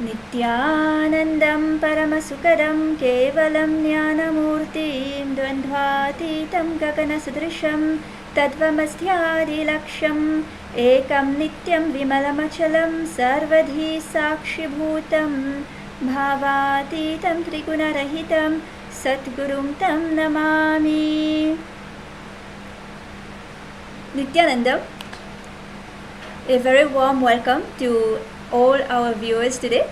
Nithyanandam Paramasukadam Kevalam Jnanamurtim Dvandhvatitam Gaganasudrisham Tadvamasthyadi Laksham Ekam Nityam Vimalamachalam Sarvadhi Sakshibhutam Bhavatitam Trigunarahitam Satgurum Tam Namami. Nithyanandam, a very warm welcome to all our viewers today.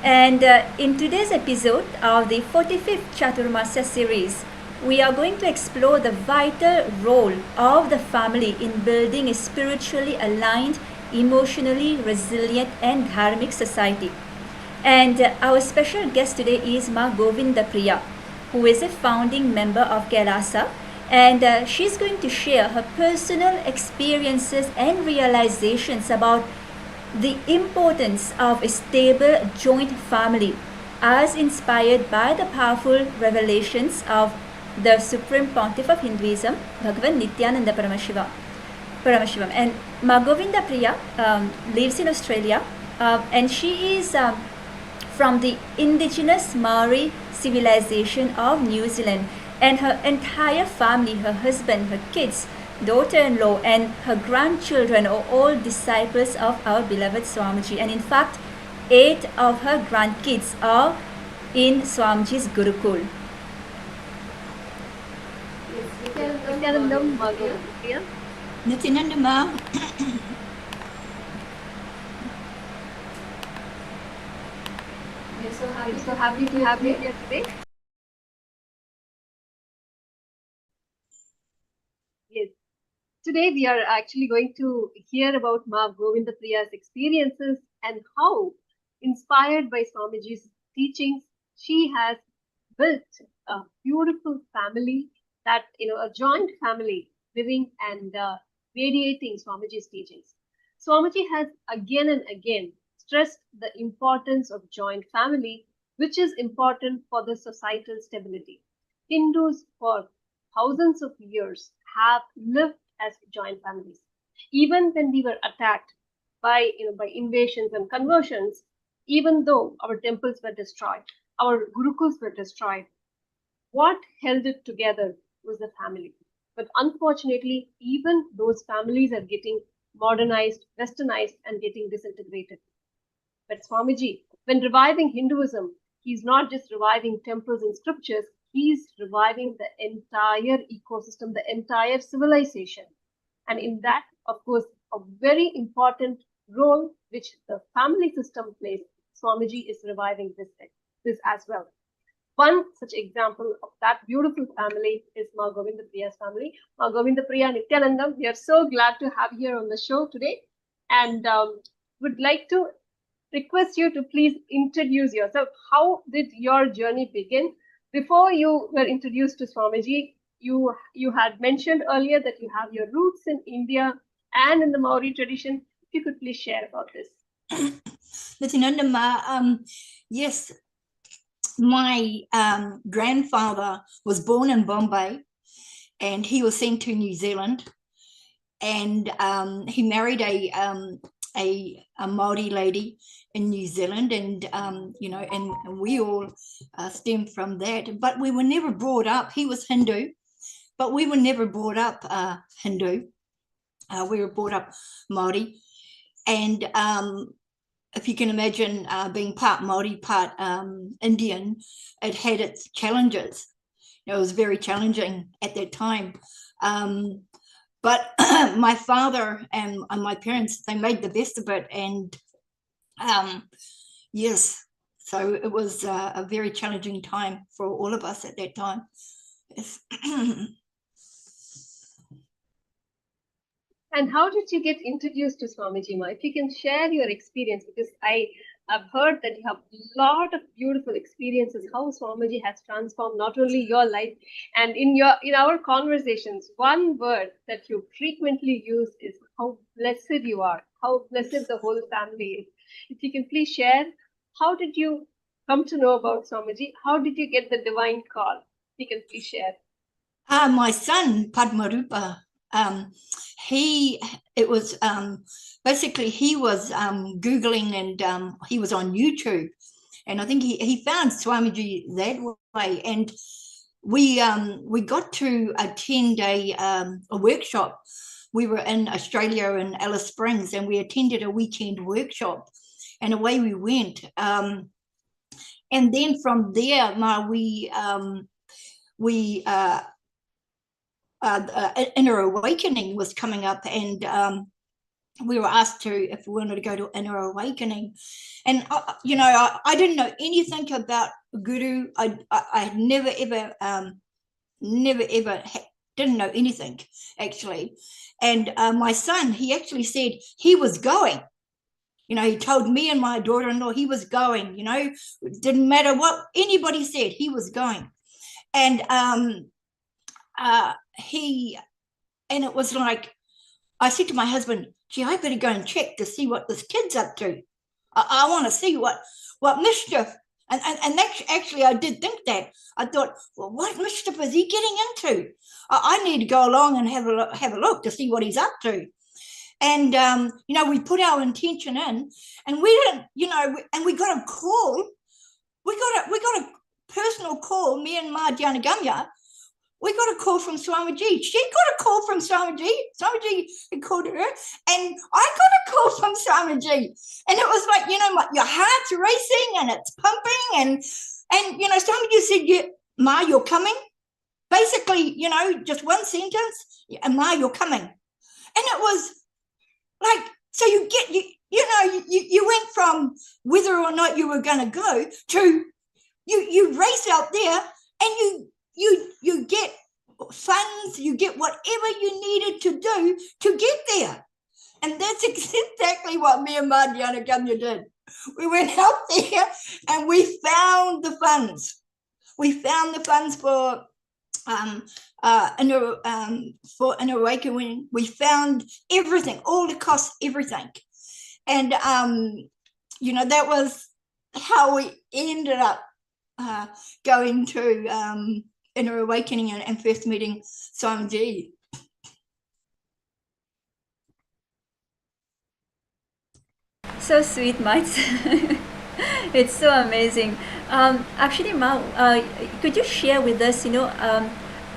And in today's episode of the 45th Chaturmasya Series, we are going to explore the vital role of the family in building a spiritually aligned, emotionally resilient and dharmic society. And our special guest today is Ma Govinda Priya, who is a founding member of KAILASA, and she's going to share her personal experiences and realizations about the importance of a stable joint family as inspired by the powerful revelations of the Supreme Pontiff of Hinduism, Bhagavan Nithyananda Paramashivam. And Ma Govinda Priya lives in Australia, and she is from the indigenous Maori civilization of New Zealand, and her entire family, her husband, her kids, daughter-in-law and her grandchildren are all disciples of our beloved Swamiji. And in fact, 8 of her grandkids are in Swamiji's Gurukul. Nithyanandam, Nithyanandam. We are so happy to have you here today. Yes. Today we are actually going to hear about Ma Govinda Priya's experiences and how, inspired by Swamiji's teachings, she has built a beautiful family, that a joint family living and radiating Swamiji's teachings. Swamiji has again and again stressed the importance of joint family, which is important for the societal stability. Hindus for thousands of years have lived as joint families. Even when we were attacked by invasions and conversions, even though our temples were destroyed, our gurukuls were destroyed, what held it together was the family. But unfortunately, even those families are getting modernized, westernized, and getting disintegrated. But Swamiji, when reviving Hinduism, he's not just reviving temples and scriptures, he's reviving the entire ecosystem, the entire civilization. And in that, of course, a very important role which the family system plays, Swamiji is reviving this as well. One such example of that beautiful family is Ma Govinda Priya's family. Ma Govinda Priya, Nithyanandam, we are so glad to have you here on the show today, and would like to request you to please introduce yourself. How did your journey begin? Before you were introduced to Swamiji, you had mentioned earlier that you have your roots in India and in the Maori tradition. If you could please share about this. Yes, my grandfather was born in Bombay, and he was sent to New Zealand, and he married a Maori lady in New Zealand, and and we all stemmed from that. But we were never brought up. He was Hindu, but we were never brought up Hindu. We were brought up Maori, and if you can imagine being part Maori, part Indian, it had its challenges. It was very challenging at that time. But my father and my parents, they made the best of it. And yes, so it was a very challenging time for all of us at that time. Yes. And how did you get introduced to Swamiji Ma? If you can share your experience, because I've heard that you have a lot of beautiful experiences, how Swamiji has transformed not only your life, and in our conversations, one word that you frequently use is how blessed you are, how blessed the whole family is. If you can please share, how did you come to know about Swamiji? How did you get the divine call? If you can please share. My son, Padmarupa, it was basically he was Googling, and he was on YouTube, and I think he found Swamiji that way, and we got to attend a workshop. We were in Australia in Alice Springs, and we attended a weekend workshop, and away we went. And then from there, Inner Awakening was coming up, and we were asked if we wanted to go to Inner Awakening. And I didn't know anything about Guru. I had never ever didn't know anything, actually. And my son, he actually said he was going. He told me and my daughter-in-law he was going. It didn't matter what anybody said, he was going. And it was like, I said to my husband, gee, I better go and check to see what this kid's up to. I want to see what mischief. And actually, I did think that. I thought, well, what mischief is he getting into? I need to go along and have a look to see what he's up to. And we put our intention in, and we didn't, and we got a call. We got a personal call. Me and Ma Janagamya. We got a call from Swami G. She got a call from Swami G. Swami G had called her, and I got a call from Swami G. And it was like, your heart's racing and it's pumping, and Swami G said, yeah, Ma, you're coming. Basically, just one sentence, and Ma, you're coming. And it was like, so you went from whether or not you were going to go to you race out there, and you get funds, you get whatever you needed to do to get there. And that's exactly what me and Madhyana Gamya did. We went out there and we found the funds. We found the funds for Inner Awakening. We found everything, all the costs, everything. And that was how we ended up going to Inner Awakening and first meeting Swami G. So sweet, mates. It's so amazing. Actually, Ma, could you share with us,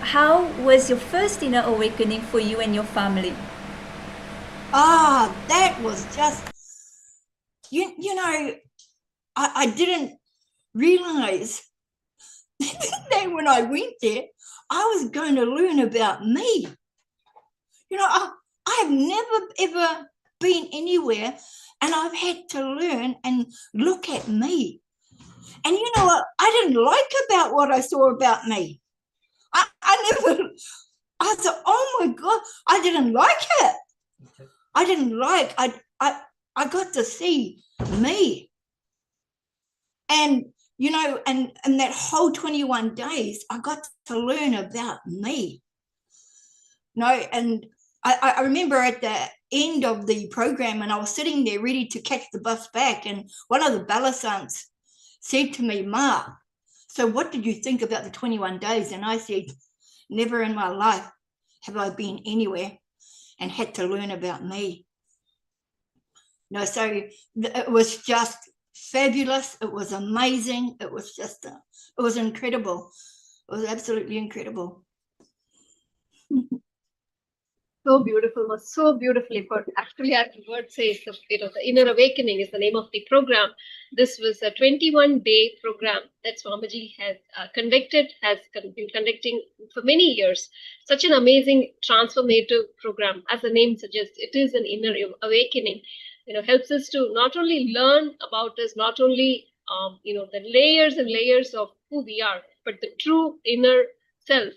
how was your first inner awakening for you and your family? That was just, I didn't realize that when I went there, I was going to learn about me. I have never ever been anywhere, and I've had to learn and look at me. And you know what I didn't like about what I saw about me? I thought, oh my God, I didn't like it. I didn't like, I got to see me. And, and that whole 21 days, I got to learn about me. And I remember at the end of the program, and I was sitting there ready to catch the bus back, and one of the Balasants said to me, Ma, so what did you think about the 21 days? And I said, never in my life have I been anywhere and had to learn about me. So it was just fabulous. It was amazing. It was just, it was incredible. It was absolutely incredible. So beautiful, so beautifully put. Actually, as the word says, the Inner Awakening is the name of the program. This was a 21-day program that Swamiji has been conducting for many years. Such an amazing transformative program. As the name suggests, it is an inner awakening. Helps us to not only learn about us, not only the layers and layers of who we are, but the true inner self,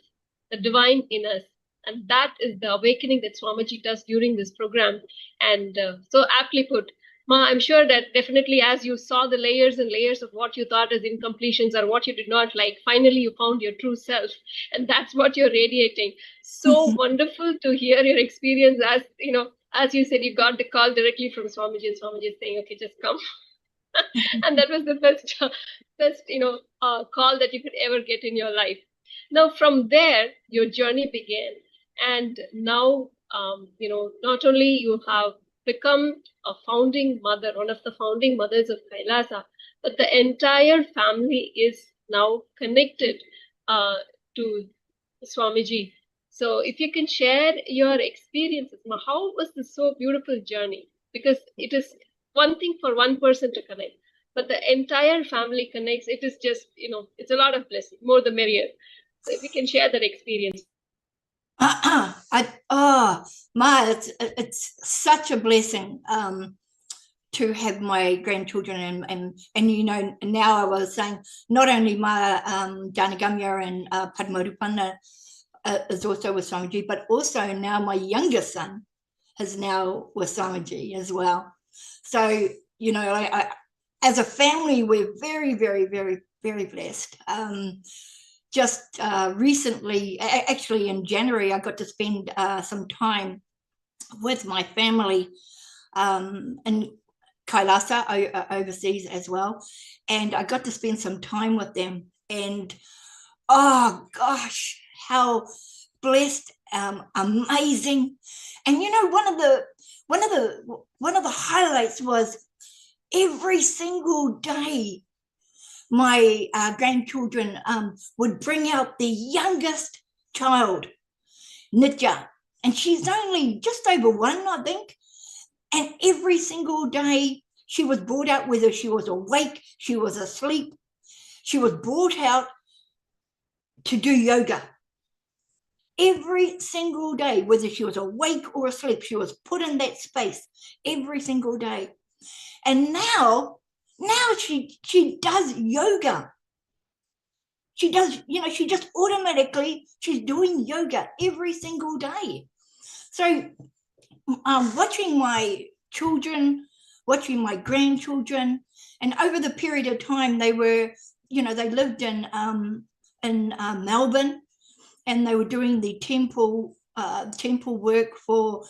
the divine in us. And that is the awakening that Swamiji does during this program. And so aptly put. Ma, I'm sure that definitely as you saw the layers and layers of what you thought as incompletions or what you did not like, finally you found your true self. And that's what you're radiating. So wonderful to hear your experience. As you said, you got the call directly from Swamiji, and Swamiji is saying, okay, just come. And that was the best call that you could ever get in your life. Now, from there, your journey began. And now, not only you have become a founding mother, one of the founding mothers of Kailasa, but the entire family is now connected to Swami G. So if you can share your experiences, how was this so beautiful journey? Because it is one thing for one person to connect, but the entire family connects. It is just, it's a lot of blessing, more the merrier. So if you can share that experience. Ma, it's such a blessing to have my grandchildren, and now I was saying not only my Janagamya and Padmarupana is also with Swamiji, but also now my youngest son is now with Swamiji as well. So I, as a family, we're very, very, very, very blessed. Just recently, actually in January, I got to spend some time with my family in KAILASA overseas as well. And I got to spend some time with them. And oh gosh, how blessed, amazing. And one of the highlights was every single day my grandchildren would bring out the youngest child, Nitya, and she's only just over 1, I think. And every single day she was brought out, whether she was awake, she was asleep, she was brought out to do yoga. Every single day, whether she was awake or asleep, she was put in that space every single day. And now she does yoga. She does, she just automatically, she's doing yoga every single day. So watching my children, watching my grandchildren, and over the period of time they were, they lived in Melbourne, and they were doing the temple work for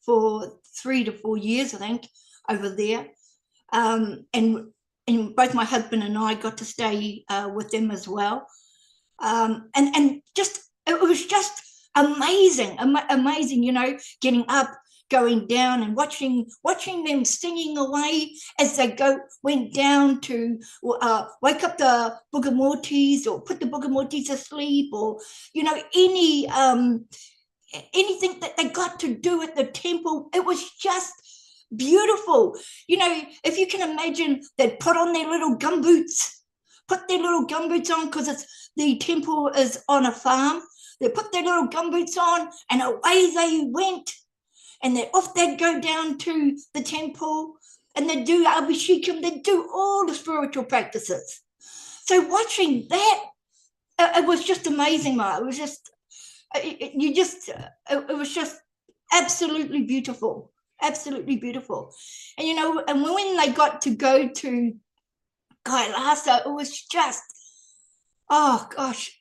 3 to 4 years, I think, over there. And both my husband and I got to stay with them as well. And just, it was just amazing, getting up, going down and watching them singing away as they went down to wake up the Bhugamurtis or put the Bhugamurtis to sleep, or, anything that they got to do at the temple. It was just beautiful. If you can imagine, they'd put on their little gumboots on, because the temple is on a farm. They put their little gumboots on and away they went, and they'd go down to the temple, and they'd do abhishekam, they'd do all the spiritual practices. So watching that, it was just amazing, Ma. It was just, it was just absolutely beautiful. Absolutely beautiful. And and when they got to go to Kailasa, it was just, oh gosh,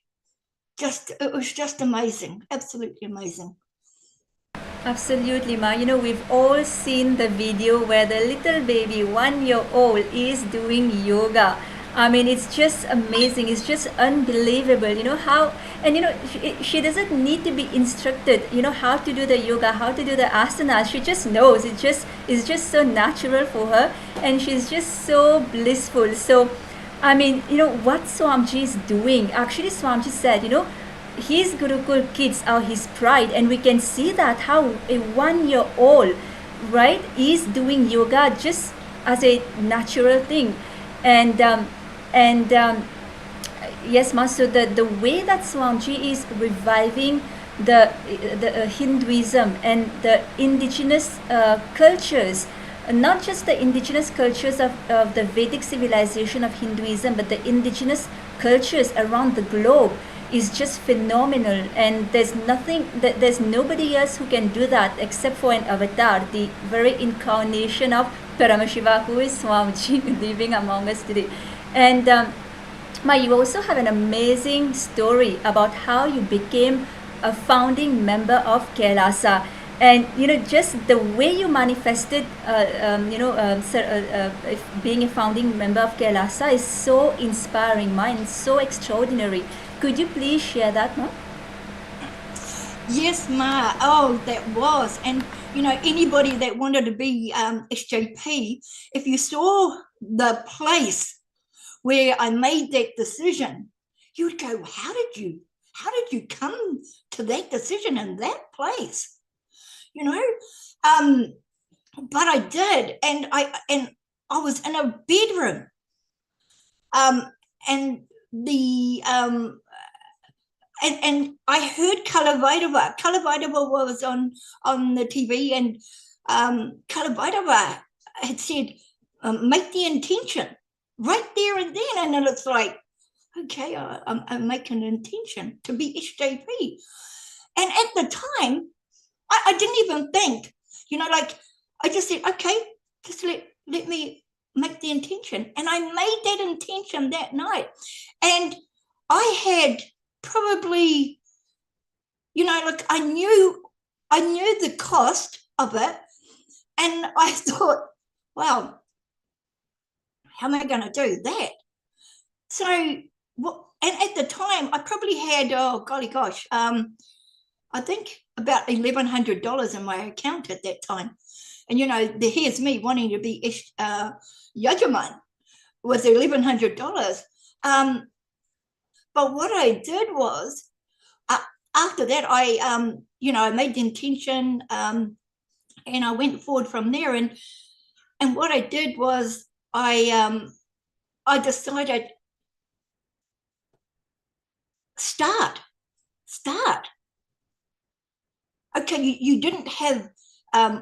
it was just amazing. Absolutely amazing. Absolutely, Ma. We've all seen the video where the little baby, 1 year old, is doing yoga. I mean, it's just amazing. It's just unbelievable, how, and she doesn't need to be instructed, how to do the yoga, how to do the asanas. She just knows. It's just so natural for her, and she's just so blissful. So, I mean, what Swamiji is doing, actually Swamiji said, his Gurukul kids are his pride, and we can see that how a 1 year old, right, is doing yoga just as a natural thing. And yes, Master, the way that Swamiji is reviving the Hinduism and the indigenous cultures, not just the indigenous cultures of the Vedic civilization of Hinduism, but the indigenous cultures around the globe, is just phenomenal. And there's nobody else who can do that except for an avatar, the very incarnation of Paramashiva, who is Swamiji, living among us today. And Ma, you also have an amazing story about how you became a founding member of KAILASA. And just the way you manifested being a founding member of KAILASA is so inspiring, Ma, and so extraordinary. Could you please share that, Ma? Yes, Ma. Oh, that was. And, you know, anybody that wanted to be SJP, if you saw the place where I made that decision, you would go, how did you come to that decision in that place? You know, but I did. And I was in a bedroom. And the and I heard Kalavaidava. Kalavaidava was on the TV, and Kalavaidava had said, make the intention right there and then. And it's like, okay, I'm making an intention to be SJP. And at the time, I didn't even think, you know, like I just said, okay, just let me make the intention. And I made that intention that night. And I had probably, you know, like I knew the cost of it. And I thought, wow, how am I going to do that? So, and at the time, I probably had, oh, golly gosh, I think about $1,100 in my account at that time. And, you know, here's me wanting to be Yajaman with $1,100. But what I did was, after that, I, you know, I made the intention, and I went forward from there. And what I did was, I decided, start. Okay, you didn't have,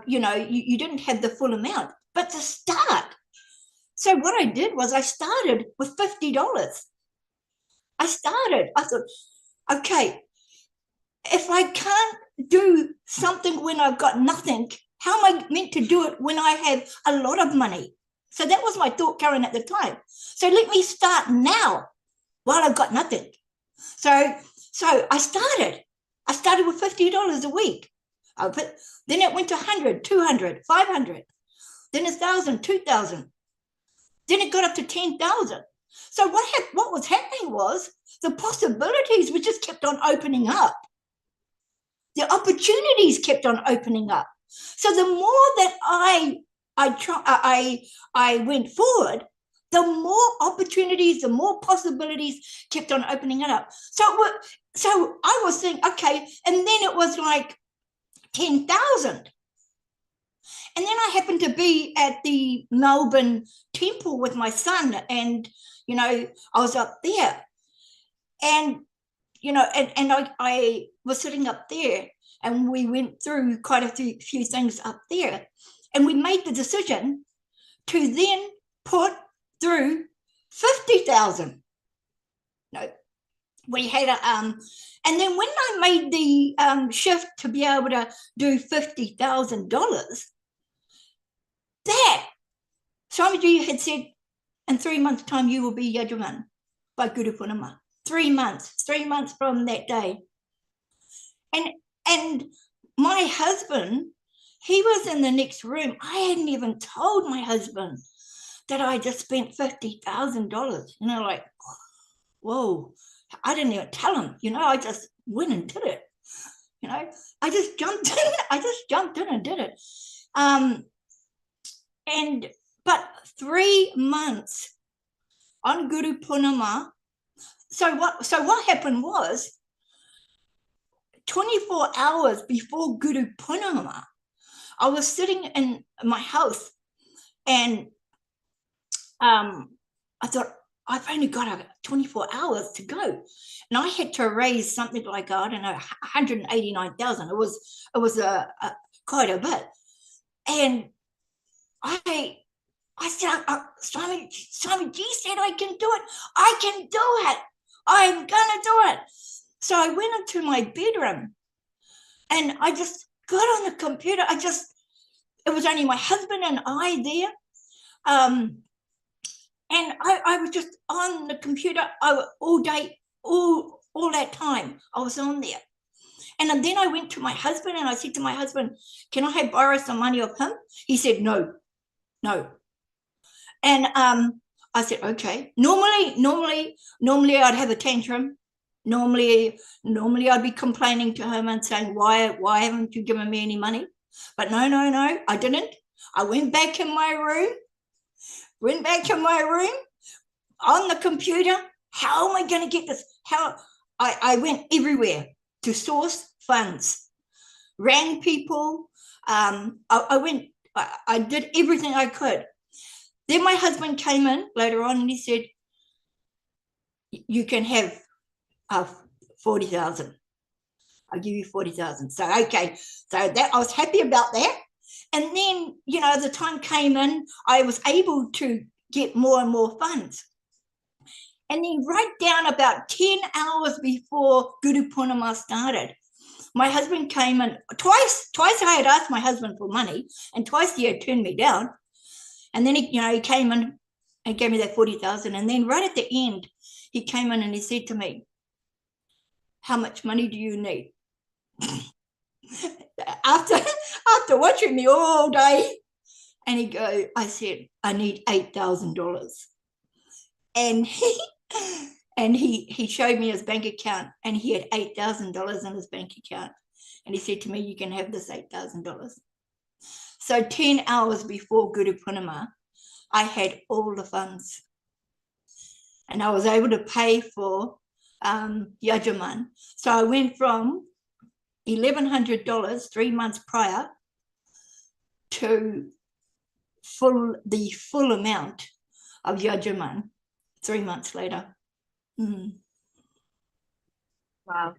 you know, you didn't have the full amount, but to start. So what I did was I started with $50. I thought, okay, if I can't do something when I've got nothing, how am I meant to do it when I have a lot of money? So that was my thought, Karen, at the time. So let me start now while I've got nothing. So I started with $50 a week. Then it went to 100, 200, 500, then 1,000, 2,000. Then it got up to 10,000. So what was happening was the possibilities were just kept on opening up. The opportunities kept on opening up. So the more that I went forward, the more opportunities, the more possibilities kept on opening it up. So I was thinking, okay, and then it was like 10,000. And then I happened to be at the Melbourne temple with my son, and, you know, I was up there, and, you know, and I was sitting up there, and we went through quite a few things up there, and we made the decision to then put through 50,000. No, we had and then when I made the shift to be able to do $50,000, that Swami G had said, in 3 months' time, you will be Yajaman by Guru Purnima. 3 months from that day. And my husband, he was in the next room. I hadn't even told my husband that I just spent $50,000. You know, like, whoa, I didn't even tell him. You know, I just went and did it. You know, I just jumped in and did it. But 3 months on Guru Purnima. So what happened was, 24 hours before Guru Purnima, I was sitting in my house, and I thought, I've only got 24 hours to go, and I had to raise something like, I don't know, 189,000. It was quite a bit, and I said, Swami G said I can do it. I can do it. I'm gonna do it. So I went into my bedroom, and I just got on the computer. It was only my husband and I there. And I was just on the computer all day, all that time I was on there. And then I went to my husband, and I said to my husband, can I borrow some money of him? He said, no. And I said, okay. Normally I'd have a tantrum. Normally I'd be complaining to him and saying, why haven't you given me any money? But no, I didn't. I went back in my room on the computer. How am I going to get this? I went everywhere to source funds, rang people. I did everything I could. Then my husband came in later on and he said, you can have 40,000. I'll give you 40,000. So, okay. So that I was happy about that. And then, the time came in, I was able to get more and more funds. And then right down about 10 hours before Guru Purnima started, my husband came in twice. Twice I had asked my husband for money, and twice he had turned me down. And then he came in and gave me that 40,000. And then right at the end, he came in and he said to me, how much money do you need? After watching me all day, and I said, I need $8,000. And he showed me his bank account, and he had $8,000 in his bank account. And he said to me, you can have this $8,000. So 10 hours before Guru Purnima, I had all the funds. And I was able to pay for Yajaman. So I went from $1,100 3 months prior to the full amount of Yajaman 3 months later. Wow.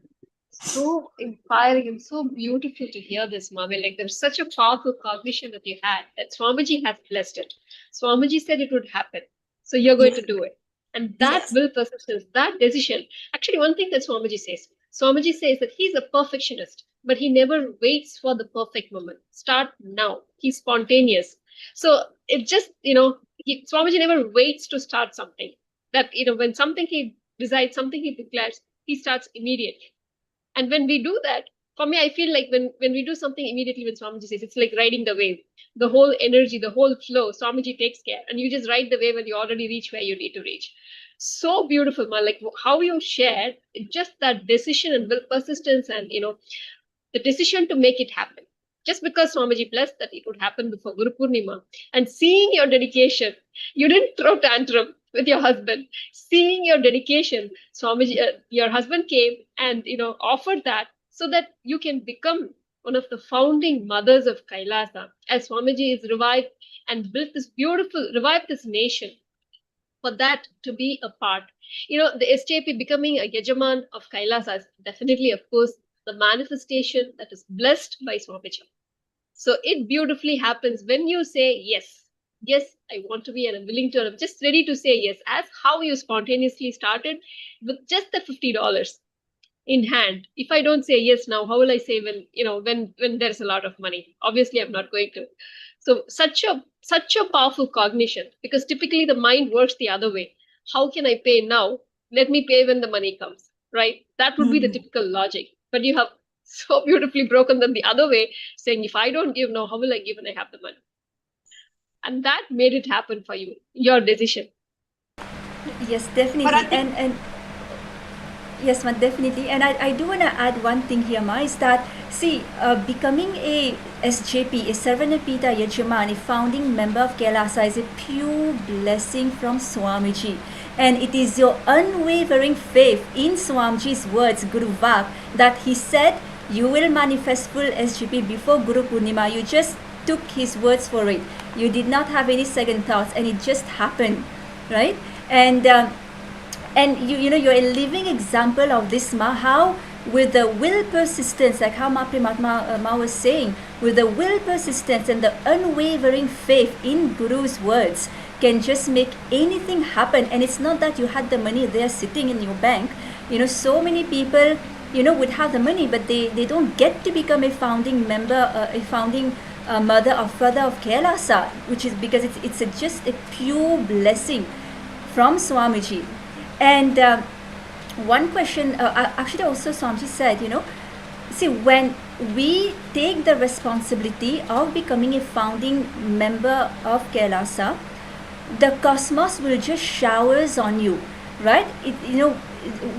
So inspiring and so beautiful to hear this, Mami. Like, there's such a powerful cognition that you had, that Swamiji has blessed it. Swamiji said it would happen. So you're going to do it. And that will persistence, that decision. Actually, one thing that Swamiji says that he's a perfectionist, but he never waits for the perfect moment. Start now. He's spontaneous. So it just, Swamiji never waits to start something. That, when something he decides, something he declares, he starts immediately. And when we do that, for me, I feel like when we do something immediately, when Swamiji says, it's like riding the wave. The whole energy, the whole flow, Swamiji takes care. And you just ride the wave and you already reach where you need to reach. So beautiful, Ma. Like how you shared just that decision and will persistence and, the decision to make it happen. Just because Swamiji blessed that it would happen before Guru Purnima. And seeing your dedication, you didn't throw tantrum with your husband. Seeing your dedication, Swamiji, your husband came and, offered that so that you can become one of the founding mothers of KAILASA, as Swamiji is revived and revived this nation. For that to be a part, the SJP becoming a Yajaman of KAILASA is definitely, of course, the manifestation that is blessed by Swamiji. So it beautifully happens when you say yes. Yes, I want to be and I'm willing to, I'm just ready to say yes, as how you spontaneously started with just the $50 in hand. If I don't say yes now, how will I say when there's a lot of money? Obviously, I'm not going to. So such a powerful cognition, because typically the mind works the other way. How can I pay now? Let me pay when the money comes, right? That would be the typical logic. But you have so beautifully broken them the other way, saying, if I don't give now, how will I give when I have the money? And that made it happen for you, your decision. Yes, definitely. Yes, Ma, definitely. And I do want to add one thing here, Ma, is that, see, becoming a SJP, a Sarvanapita Yajaman, a founding member of KAILASA, is a pure blessing from Swamiji. And it is your unwavering faith in Swamiji's words, Guru Vak, that he said, you will manifest full SJP before Guru Purnima. You just took his words for it. You did not have any second thoughts, and it just happened, right? And you're a living example of this, Ma, how with the will persistence, like how Ma was saying, with the will persistence and the unwavering faith in Guru's words can just make anything happen. And it's not that you had the money there sitting in your bank. So many people, would have the money, but they don't get to become a founding member, a founding mother or father of KAILASA, which is because it's just a pure blessing from Swamiji. And one question, actually also Swamiji said, see, when we take the responsibility of becoming a founding member of KAILASA, the cosmos will just showers on you, right?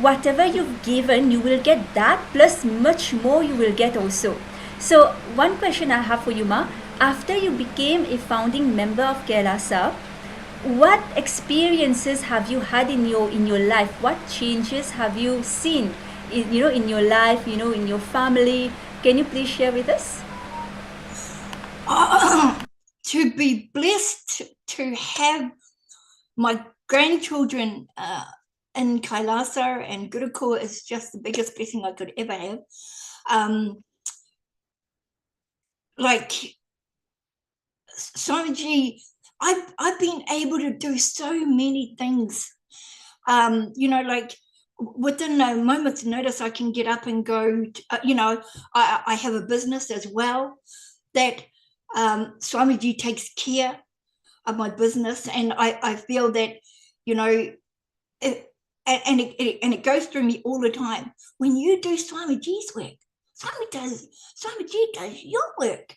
whatever you've given, you will get that plus much more you will get also. So one question I have for you, Ma, after you became a founding member of KAILASA, what experiences have you had in your life? What changes have you seen in your life, in your family? Can you please share with us? To be blessed to have my grandchildren in Kailasa and Gurukul is just the biggest blessing I could ever have. Like Swami G, I've been able to do so many things. Like within a moment's notice, I can get up and go. I have a business as well that Swami G takes care of my business, and I feel that it goes through me all the time. When you do Swami G's work, Swami G does your work.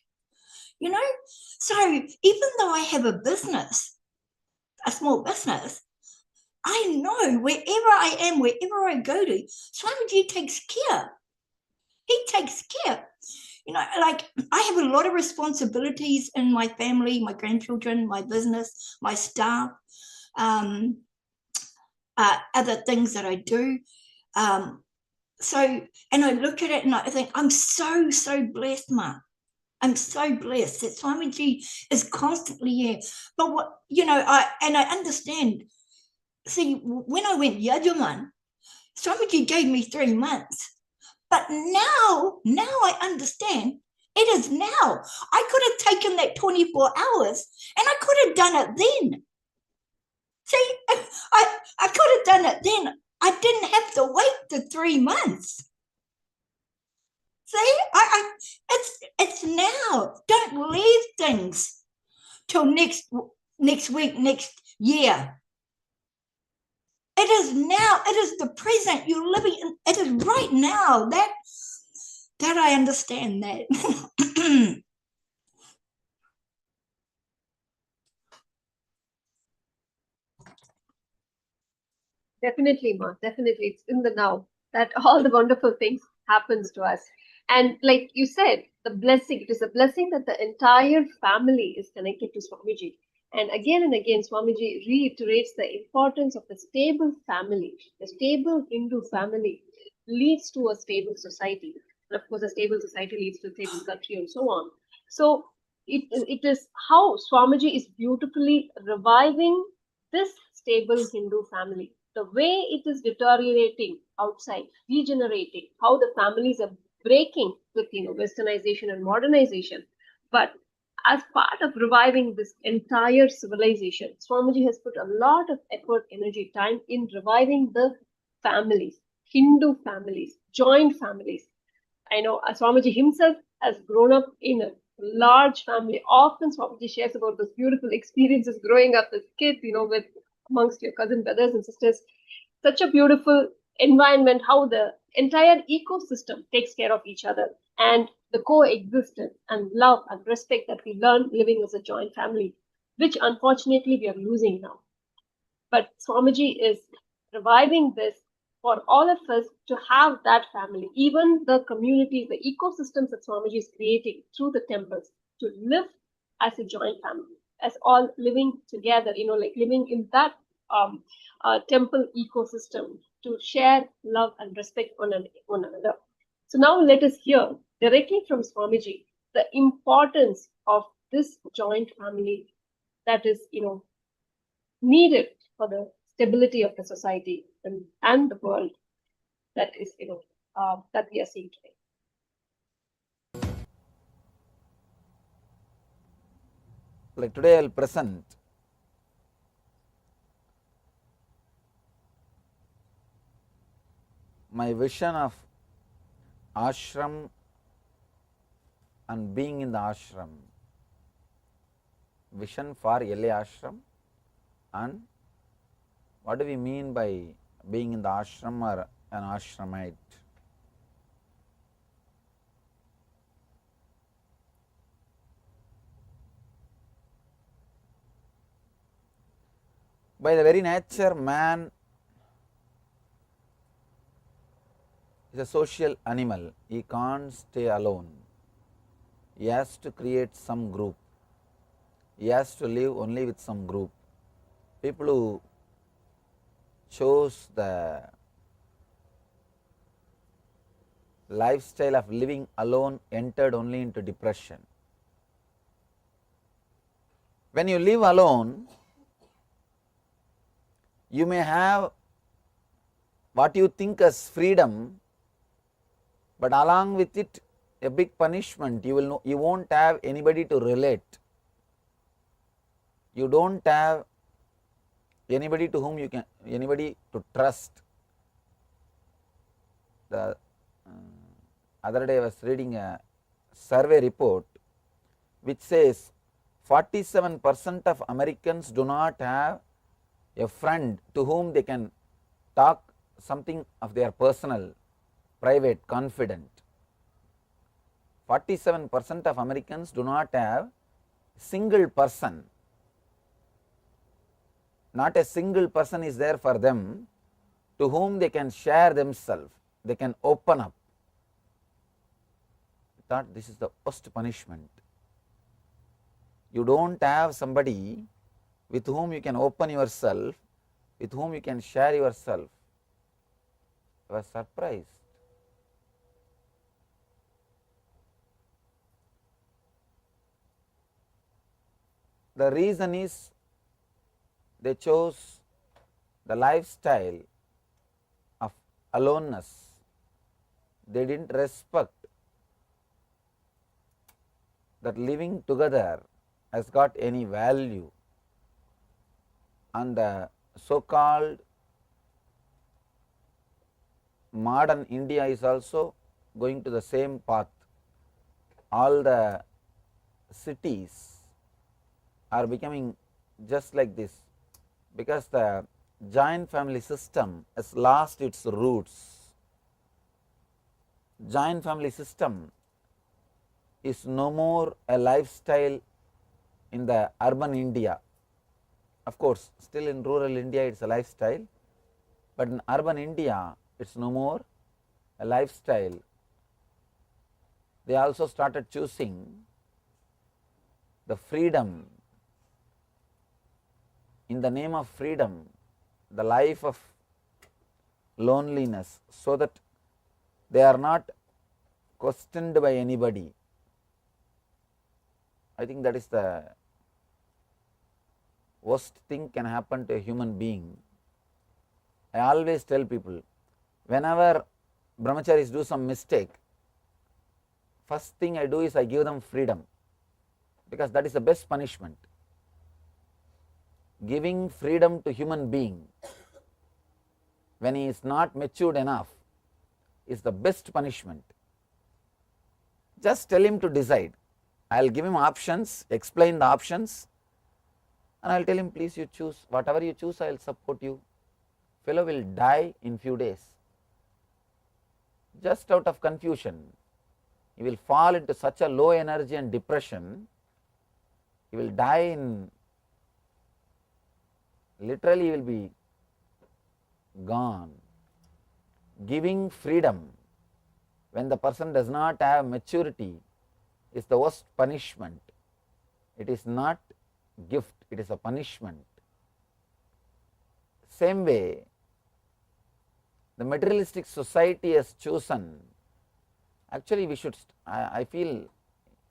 So even though I have a business, a small business, I know wherever I am, wherever I go to, Swami G takes care. He takes care. Like I have a lot of responsibilities in my family, my grandchildren, my business, my staff, other things that I do. And I look at it and I think I'm so blessed, Ma. I'm so blessed that Swami G is constantly here. But I understand. See, when I went Yajaman, Swami G gave me 3 months. But now I understand. It is now. I could have taken that 24 hours and I could have done it then. See, I could have done it then. I didn't have to wait the 3 months. See, it's now. Don't leave things till next week, next year. It is now. It is the present. You're living in. It is right now. That I understand that. Definitely, Ma. Definitely, it's in the now that all the wonderful things happens to us. And like you said, the blessing, it is a blessing that the entire family is connected to Swamiji. And again, Swamiji reiterates the importance of a stable family. A stable Hindu family leads to a stable society. And of course, a stable society leads to a stable country and so on. So it is how Swamiji is beautifully reviving this stable Hindu family. The way it is deteriorating outside, degenerating, how the families are breaking with westernization and modernization. But as part of reviving this entire civilization, Swamiji has put a lot of effort, energy, time in reviving the families, Hindu families, joint families. I know Swamiji himself has grown up in a large family. Often Swamiji shares about those beautiful experiences growing up as kids, with amongst your cousin brothers and sisters. Such a beautiful environment, how the entire ecosystem takes care of each other, and the coexistence and love and respect that we learn living as a joint family, which unfortunately we are losing now. But Swamiji is reviving this for all of us to have that family, even the communities, the ecosystems that Swamiji is creating through the temples, to live as a joint family, as all living together, like living in that temple ecosystem to share love and respect one another. So now let us hear directly from Swamiji the importance of this joint family that is, needed for the stability of the society and the world that is, that we are seeing today. Like today, I'll present my vision of ashram and being in the ashram. Vision for LA ashram, and what do we mean by being in the ashram or an ashramite? By the very nature, man is a social animal. He can't stay alone. He has to create some group. He has to live only with some group. People who chose the lifestyle of living alone entered only into depression. When you live alone, you may have what you think as freedom, but along with it a big punishment. You won't have anybody to relate. You don't have anybody to whom anybody to trust. The other day I was reading a survey report which says 47% of Americans do not have a friend to whom they can talk something of their personal, private, confident. 47% of Americans do not have single person. Not a single person is there for them to whom they can share themselves, they can open up. I thought this is the worst punishment. You don't have somebody with whom you can open yourself, with whom you can share yourself. I was surprised. The reason is they chose the lifestyle of aloneness. They didn't respect that living together has got any value, and the so-called modern India is also going to the same path. All the cities are becoming just like this because the joint family system has lost its roots. Joint family system is no more a lifestyle in the urban India. Of course, still in rural India it's a lifestyle, but in urban India it's no more a lifestyle. They also started choosing the freedom. In the name of freedom, the life of loneliness, so that they are not questioned by anybody. I think that is the worst thing can happen to a human being. I always tell people, whenever brahmacharis do some mistake, first thing I do is I give them freedom, because that is the best punishment. Giving freedom to human being when he is not matured enough is the best punishment. Just tell him to decide. I will give him options, explain the options, and I will tell him, please you choose, whatever you choose I will support you. Fellow will die in few days, just out of confusion. He will fall into such a low energy and depression, he will die in, literally he will be gone. Giving freedom when the person does not have maturity is the worst punishment. It is not gift, it is a punishment. Same way, the materialistic society has chosen, actually we should, I feel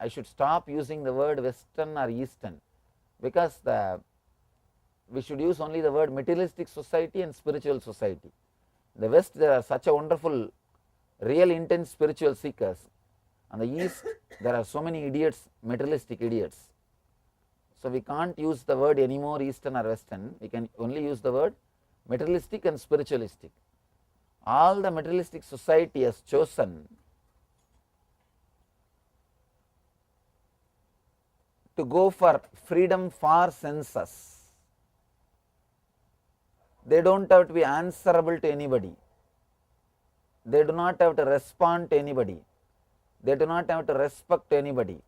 I should stop using the word Western or Eastern, because we should use only the word materialistic society and spiritual society. In the West there are such a wonderful, real intense spiritual seekers. On the East there are so many idiots, materialistic idiots. So we can't use the word anymore Eastern or Western, we can only use the word materialistic and spiritualistic. All the materialistic society has chosen to go for freedom for senses. They don't have to be answerable to anybody. They do not have to respond to anybody. They do not have to respect anybody.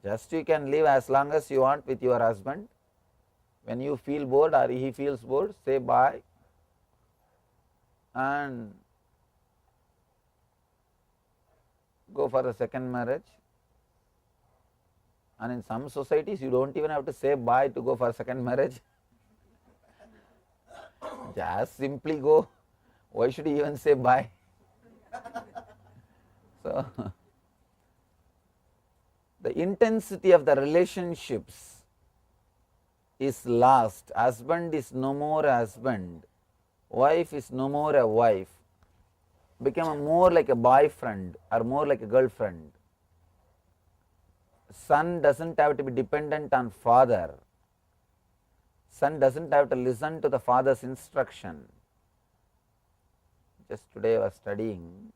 Just you can live as long as you want with your husband. When you feel bored or he feels bored, say bye, and go for the second marriage. And in some societies, you don't even have to say bye to go for second marriage. Just simply go. Why should you even say bye? So, the intensity of the relationships is lost. Husband is no more a husband. Wife is no more a wife. Become more like a boyfriend or more like a girlfriend. Son doesn't have to be dependent on father. Son doesn't have to listen to the father's instruction. Just today I was studying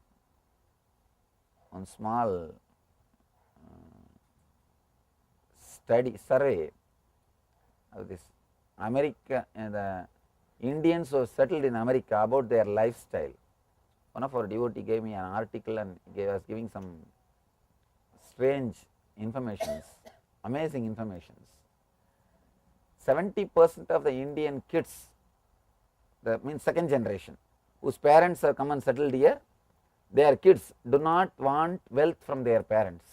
one small survey of this America and the Indians who are settled in America about their lifestyle. One of our devotees gave me an article and was giving some strange informations, amazing informations. 70% of the Indian kids, that means second generation, whose parents have come and settled here, their kids do not want wealth from their parents.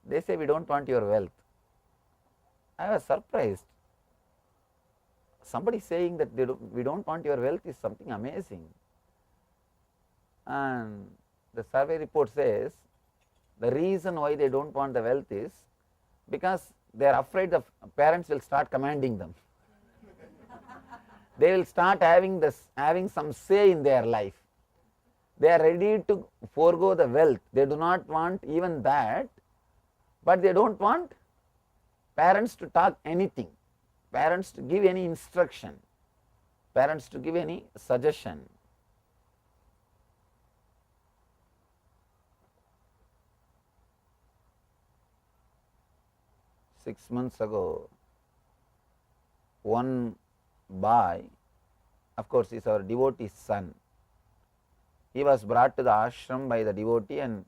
They say, we don't want your wealth. I was surprised. Somebody saying that we don't want your wealth is something amazing. And the survey report says the reason why they don't want the wealth is because they are afraid the parents will start commanding them. They will start having some say in their life. They are ready to forego the wealth. They do not want even that, but they don't want parents to talk anything, parents to give any instruction, parents to give any suggestion. Six months ago, one boy, of course, is our devotee's son. He was brought to the ashram by the devotee and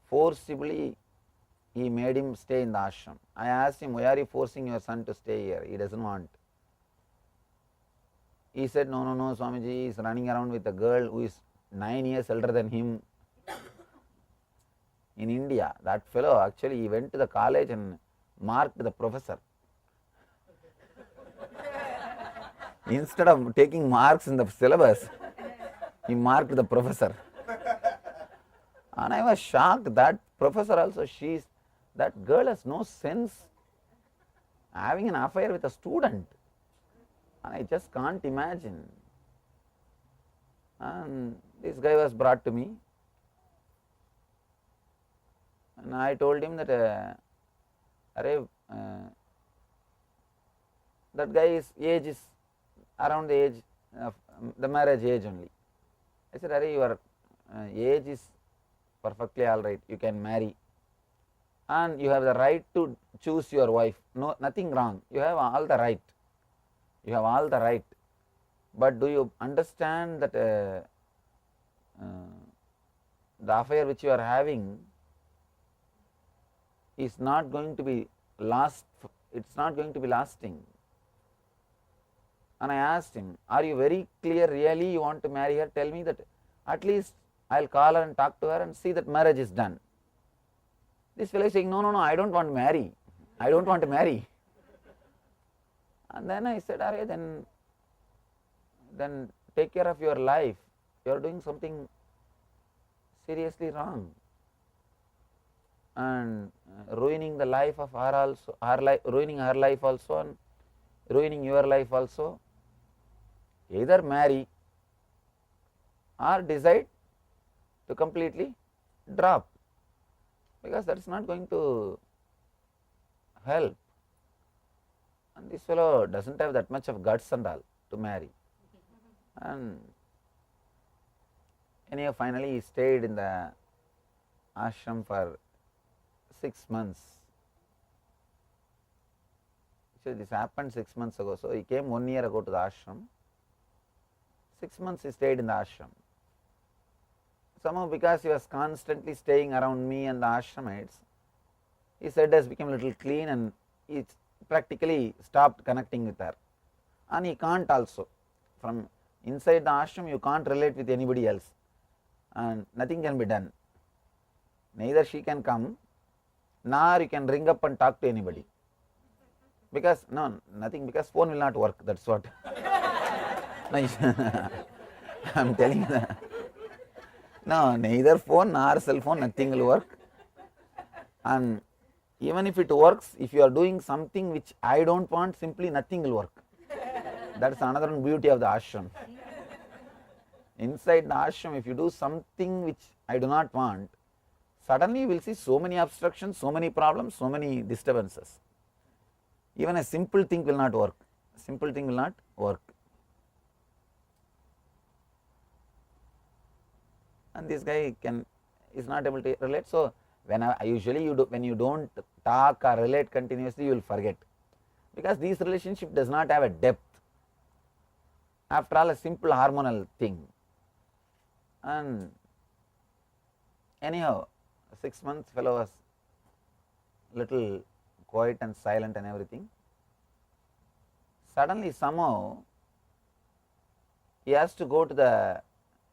forcibly he made him stay in the ashram. I asked him, why are you forcing your son to stay here? He doesn't want. He said, no, Swamiji is running around with a girl who is 9 years older than him. In India, that fellow actually he went to the college and marked the professor. Instead of taking marks in the syllabus, he marked the professor. And I was shocked that professor also, that girl has no sense having an affair with a student. And I just can't imagine. And this guy was brought to me. And I told him that that guy's age is around the age of the marriage age only. I said, your age is perfectly all right, you can marry. And you have the right to choose your wife. No, nothing wrong. You have all the right. You have all the right. But do you understand that the affair which you are having is not going to be it's not going to be lasting. And I asked him, are you very clear really you want to marry her? Tell me that at least I will call her and talk to her and see that marriage is done. This fellow is saying, no, I don't want to marry. I don't want to marry. And then I said, then take care of your life. You are doing something seriously wrong. And ruining the life of her also, ruining her life also and ruining your life also. Either marry or decide to completely drop, because that is not going to help. And this fellow doesn't have that much of guts and all to marry. And anyhow, finally he stayed in the ashram for 6 months. So this happened 6 months ago. So he came 1 year ago to the ashram. 6 months he stayed in the ashram. Somehow because he was constantly staying around me and the ashramites, his head has become a little clean and he practically stopped connecting with her. And he can't also. From inside the ashram you can't relate with anybody else and nothing can be done. neither she can come, nor you can ring up and talk to anybody. Because, no, nothing, because phone will not work, that's what. No, I am telling you that. No, neither phone nor cell phone, nothing will work. And even if it works, if you are doing something which I don't want, simply nothing will work. That's another beauty of the ashram. Inside the ashram, if you do something which I do not want, suddenly you will see so many obstructions, so many problems, so many disturbances. Even a simple thing will not work. Simple thing will not work. And this guy is not able to relate. So when when you don't talk or relate continuously, you will forget, because this relationship does not have a depth. After all, a simple hormonal thing. And anyhow, 6 months fellow was little quiet and silent and everything. Suddenly, somehow, he has to go to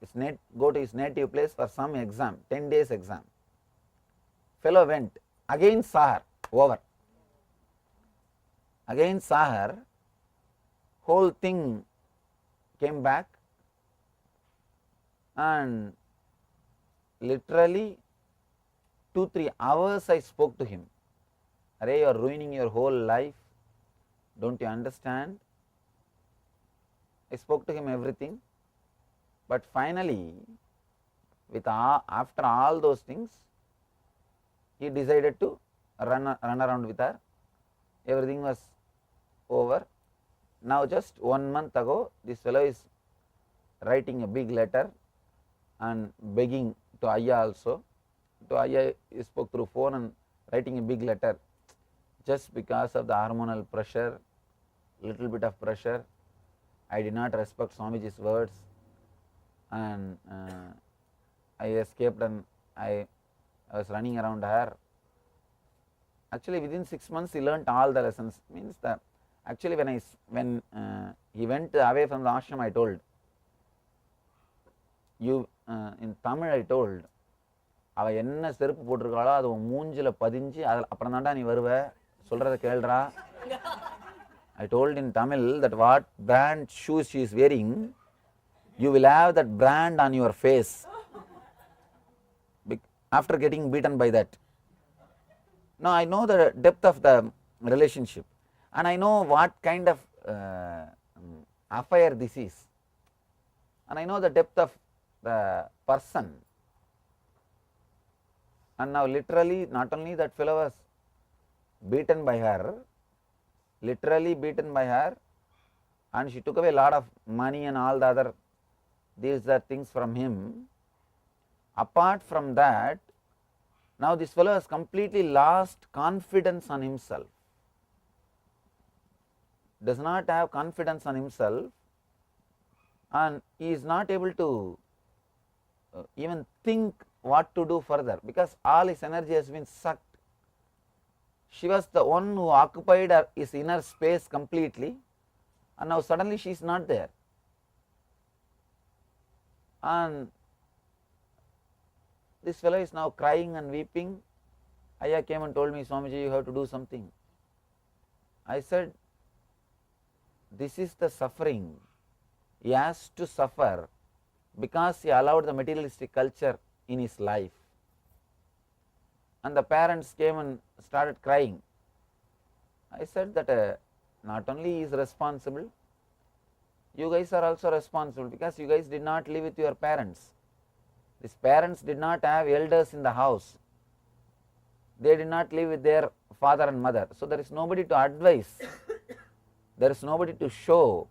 his native place for some exam, 10 days exam. Fellow went, again saw her, over. Again saw her, whole thing came back, and literally 2-3 hours I spoke to him. Arey, you are ruining your whole life. Don't you understand? I spoke to him everything. But finally, after all those things, he decided to run around with her. Everything was over. Now just 1 month ago, this fellow is writing a big letter and begging to Ayya also. To Ayya, he spoke through phone and writing a big letter. Just because of the hormonal pressure, little bit of pressure, I did not respect Swami G's words, and I escaped, and I was running around her. Actually, within 6 months, he learnt all the lessons. Means that actually, when he went away from the ashram, I told you in Tamil. I told, அவ என்ன செருப்பு போட்டிருக்காளோ அது உன் மூஞ்சில பதிஞ்சு அப்புறம் தாண்டா நீ வருவ, சொல்றத கேளுடா. I told in Tamil that what brand shoes she is wearing, you will have that brand on your face after getting beaten by that. Now I know the depth of the relationship, and I know what kind of affair this is, and I know the depth of the person. And now literally, not only that fellow was beaten by her, literally beaten by her, and she took away a lot of money and all the other these are things from him. Apart from that, now this fellow has completely lost confidence on himself, does not have confidence on himself, and he is not able to even think what to do further, because all his energy has been sucked. She was the one who occupied his inner space completely, and now suddenly she is not there. And this fellow is now crying and weeping. Ayya came and told me, Swamiji, you have to do something. I said, this is the suffering he has to suffer because he allowed the materialistic culture in his life. And the parents came and started crying. I said that not only he is responsible, you guys are also responsible, because you guys did not live with your parents. These parents did not have elders in the house. They did not live with their father and mother. So there is nobody to advise. There is nobody to show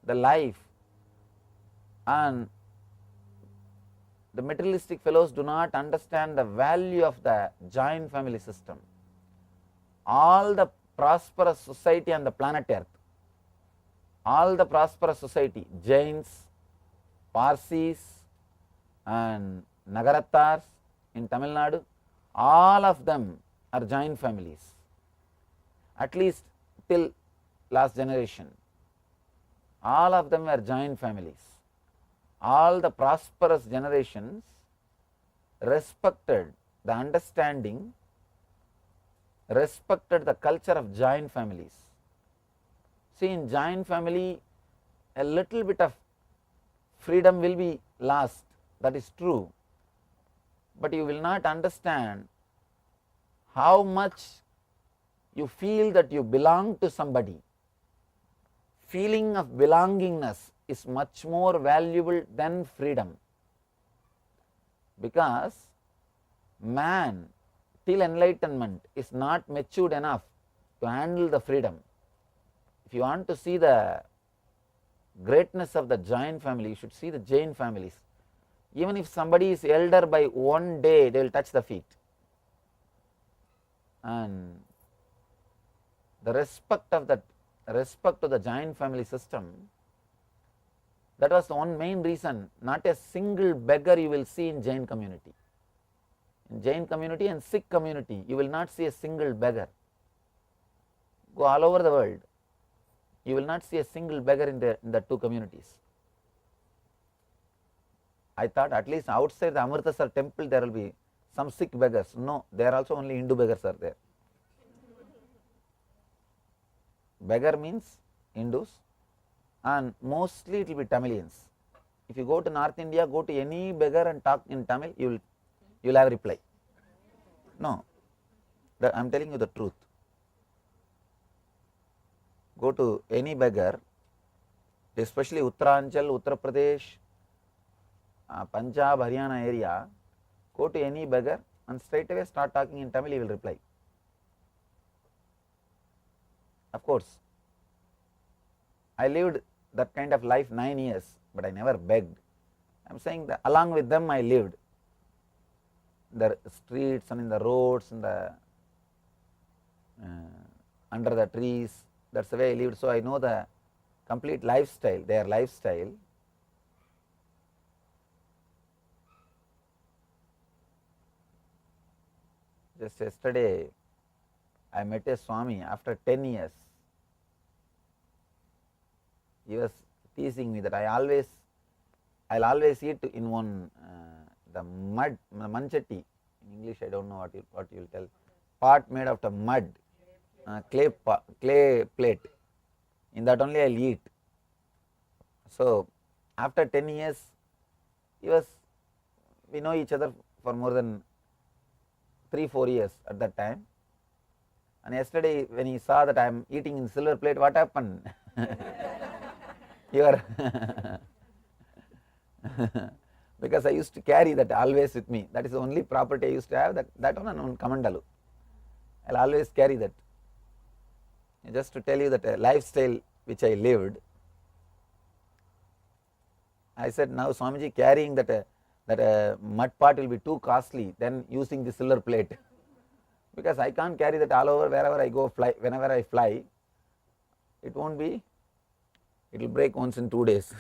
the life. And the materialistic fellows do not understand the value of the joint family system. All the prosperous society on the planet Earth, all the prosperous society, Jains, Parsis and Nagaratars in Tamil Nadu, all of them are joint families, at least till last generation. All of them were joint families. All the prosperous generations respected the understanding respected the culture of joint families. See, in joint family, a little bit of freedom will be lost, that is true, but you will not understand how much you feel that you belong to somebody. Feeling of belongingness is much more valuable than freedom, because man till enlightenment is not matured enough to handle the freedom. If you want to see the greatness of the joint family, you should see the Jain families. Even if somebody is elder by one day, they will touch the feet. And the respect to the Jain family system, that was the one main reason. Not a single beggar you will see in Jain community. In Jain community and Sikh community, you will not see a single beggar. Go all over the world, you will not see a single beggar in the two communities. I thought at least outside the Amritasar temple there will be some Sikh beggars. No, there also only Hindu beggars are there. Beggar means Hindus, and mostly it will be Tamilians. If you go to North India, go to any beggar and talk in Tamil, you will have a reply. No, I am telling you the truth. Go to any beggar, especially Uttaranchal, Uttar Pradesh, Punjab, Haryana area, go to any beggar and straight away start talking in Tamil, he will reply. Of course, I lived that kind of life 9 years, but I never begged. I am saying that along with them I lived. In the streets and in the roads, in the under the trees, that's the way I lived. So I know the complete lifestyle, their lifestyle. Just yesterday, I met a Swami after 10 years. He was teasing me that I'll always eat in one the mud, manchatti. In English, I don't know what you will tell. Pot made out of mud, clay plate. In that only I'll eat. So after 10 years, we know each other for more than 3-4 years at that time. And yesterday when he saw that I am eating in silver plate, what happened? Because I used to carry that always with me. That is the only property I used to have, that one and one kamandalu. I'll always carry that. Just to tell you that lifestyle which I lived. I said, now Swamiji carrying that mud pot will be too costly than using the silver plate. Because I can't carry that all over wherever I go, whenever I fly. It won't be, it will break once in 2 days.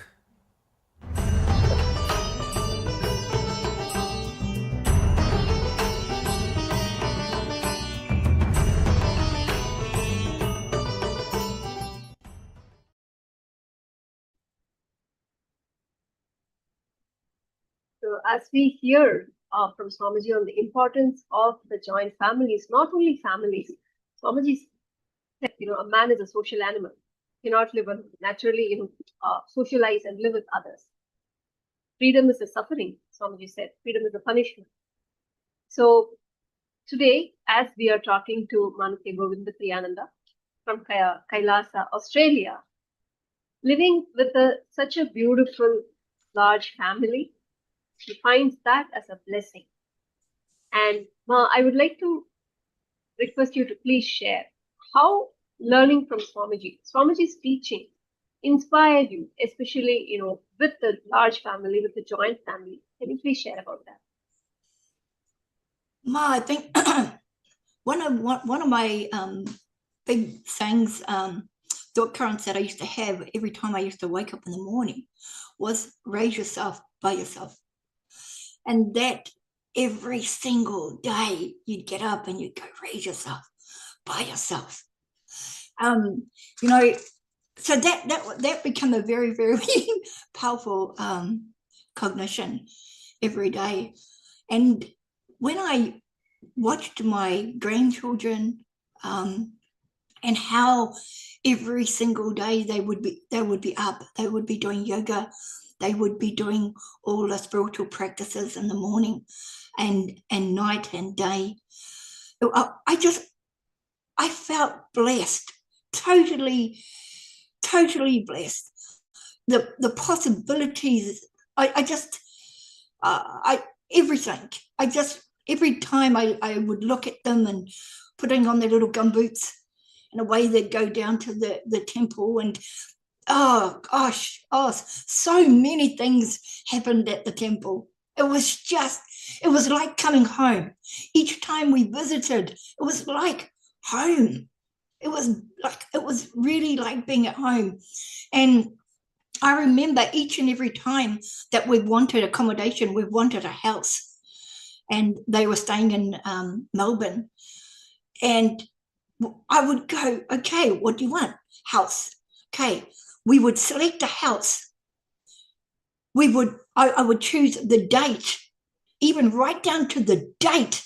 So as we hear from Swamiji on the importance of the joint families, not only families, Swamiji said, a man is a social animal. He cannot live alone. Naturally, socialize and live with others. Freedom is a suffering, Swamiji said. Freedom is a punishment. So today, as we are talking to Manukya Govinda Nithyananda from KAILASA, Australia, living with such a beautiful, large family, he finds that as a blessing. And Ma, I would like to request you to please share how learning from Swamiji's teaching inspired you, especially, with the large family, with the joint family. Can you please share about that? Ma, I think one of my big things, thought currents that I used to have every time I used to wake up in the morning was raise yourself by yourself. And that every single day you'd get up and you'd go raise yourself by yourself. So that became a very, very powerful cognition every day. And when I watched my grandchildren, and how every single day they would be up, they would be doing yoga, they would be doing all the spiritual practices in the morning and night and day. I felt blessed, totally blessed. The possibilities, everything. Every time I would look at them and putting on their little gumboots and away they'd go down to the temple, and oh gosh, so many things happened at the temple. It was like coming home. Each time we visited, it was like home. It was really like being at home. And I remember each and every time that we wanted accommodation, we wanted a house, and they were staying in Melbourne, and I would go, okay, what do you want? House. Okay, we would select a house. I would choose the date, even right down to the date.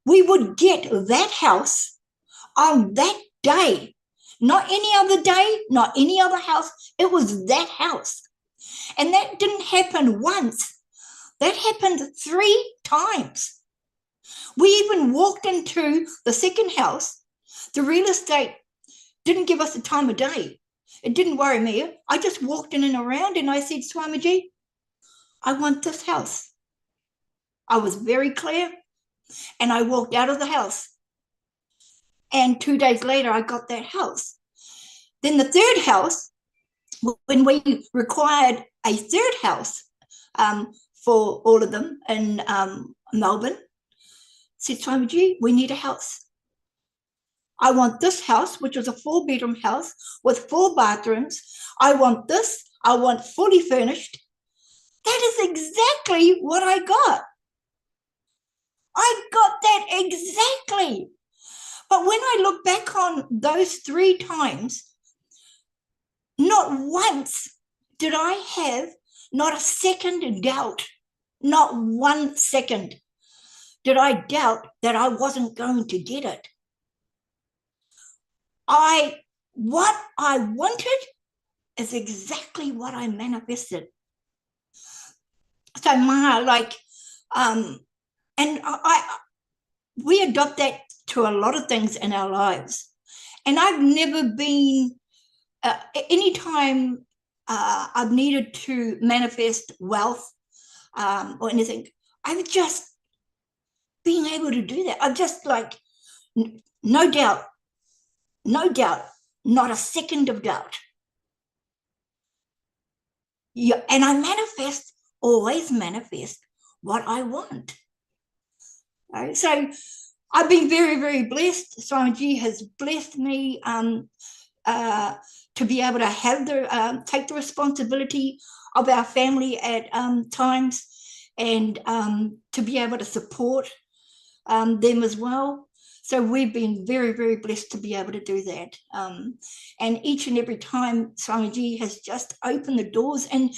We would get that house on that day, not any other day, not any other house. It was that house. And that didn't happen once. That happened 3 times. We even walked into the second house. The real estate didn't give us the time of day. It didn't worry me. I just walked in and around, and I said, Swami G, I want this house. I was very clear, and I walked out of the house. And 2 days later, I got that house. Then the third house, when we required a third house for all of them in Melbourne, said, Swami G, we need a house. I want this house, which was a 4-bedroom house with 4 bathrooms. I want this. I want fully furnished. That is exactly what I got. I got that exactly. But when I look back on those 3 times, not once did I have not a second doubt, not 1 second did I doubt that I wasn't going to get it. What I wanted is exactly what I manifested. So we adopt that to a lot of things in our lives. And I've never been, anytime I've needed to manifest wealth or anything, I've just been able to do that. I'm just like, no doubt, not a second of doubt. Yeah, and I always manifest what I want. Right? So I've been very, very blessed. Swami G has blessed me to be able to have take the responsibility of our family at times, and to be able to support them as well. So we've been very, very blessed to be able to do that. And each and every time Swami G has just opened the doors, and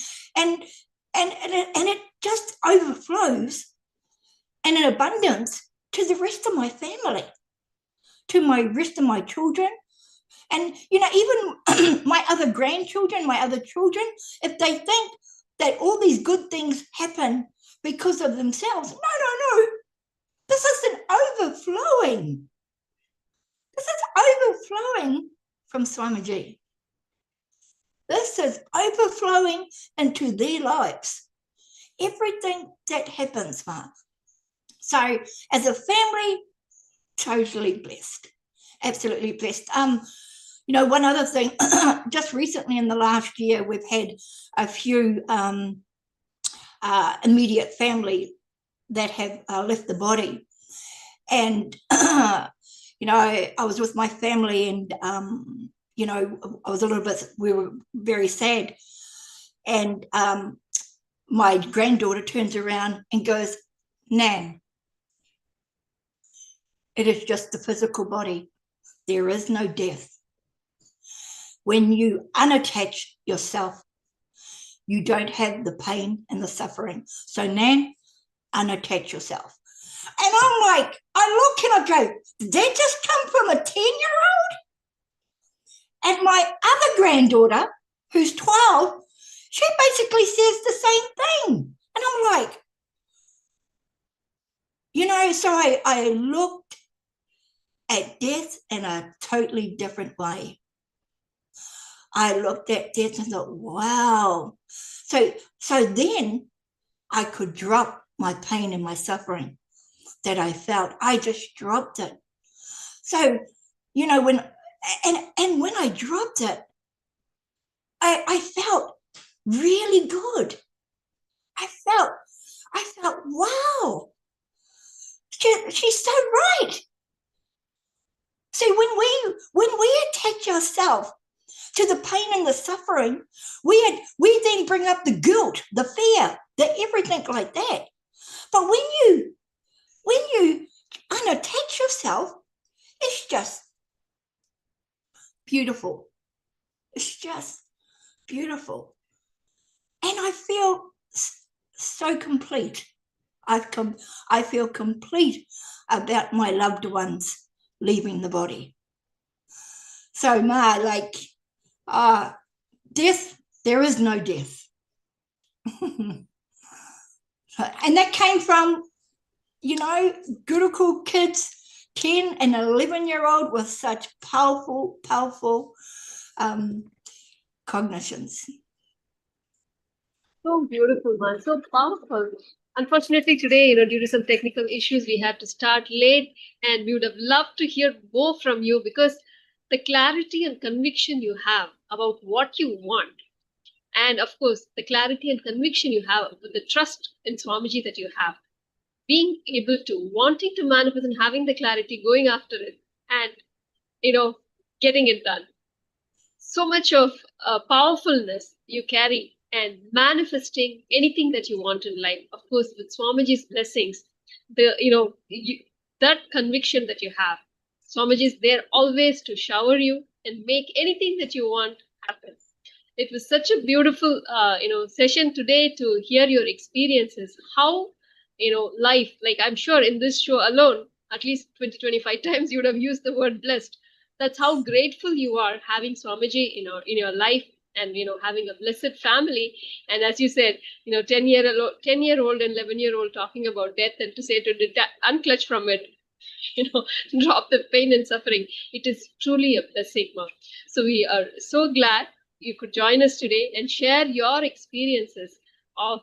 it just overflows in an abundance to the rest of my family, to my rest of my children. And, even my other grandchildren, my other children, if they think that all these good things happen because of themselves, no. This isn't overflowing. This is overflowing from Swami G. This is overflowing into their lives. Everything that happens, Mark. So as a family, totally blessed. Absolutely blessed. One other thing, just recently in the last year, we've had a few immediate family that have left the body. And, I was with my family, and, I was we were very sad. And my granddaughter turns around and goes, Nan, it is just the physical body. There is no death. When you unattach yourself, you don't have the pain and the suffering. So, Nan, unattach yourself. And I'm like, I look and I go, did that just come from a 10-year-old? And my other granddaughter, who's 12, she basically says the same thing. And I'm like, so I looked at death in a totally different way. I looked at death and thought, wow. So then I could drop my pain and my suffering that I felt. I just dropped it. So, when I dropped it, I felt really good. I felt, wow, she's so right. See, when we attach ourselves to the pain and the suffering, we then bring up the guilt, the fear, the everything like that. But when you unattach yourself, it's just beautiful. It's just beautiful. And I feel so complete. I feel complete about my loved ones leaving the body. So death, there is no death. And that came from, Gurukul kids, 10 and 11-year-old with such powerful cognitions. So beautiful, man. So powerful. Unfortunately, today, due to some technical issues, we had to start late, and we would have loved to hear more from you, because the clarity and conviction you have about what you want, and of course, the clarity and conviction you have with the trust in Swamiji that you have, being able to, wanting to manifest and having the clarity, going after it, and, getting it done. So much of powerfulness you carry, and manifesting anything that you want in life. Of course, with Swamiji's blessings, that conviction that you have, Swamiji is there always to shower you and make anything that you want happen. It was such a beautiful, session today to hear your experiences. How, life, like I'm sure in this show alone, at least 20-25 times you would have used the word blessed. That's how grateful you are having Swamiji in your life, and having a blessed family. And as you said, 10-year-old and 11-year-old talking about death, and to say to unclutch from it, drop the pain and suffering. It is truly a blessing, Mom. So we are so glad you could join us today and share your experiences of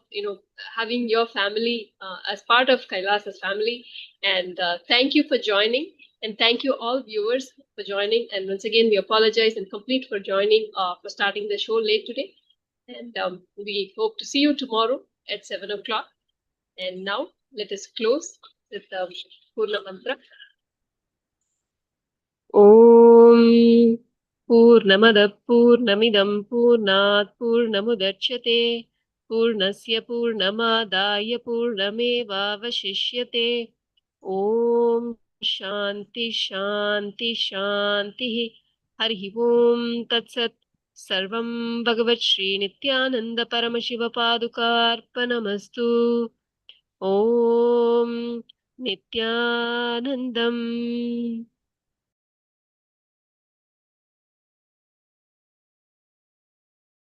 having your family as part of Kailasa's family. And thank you for joining. And thank you all viewers for joining. And once again, we apologize and complete for joining, for starting the show late today. And we hope to see you tomorrow at 7 o'clock. And now let us close with the Purna Mantra. Om Purnamada Purnamidam Purnat Purnamudachyate Purnasya Purnamadaya Purnameva Vashishyate. Om Shanti Shanti Shanti. Hari Om Tat Sat. Sarvam Bhagavat Shri Nithyananda Paramashiva Padukarpanamastu. Om Nithyanandam.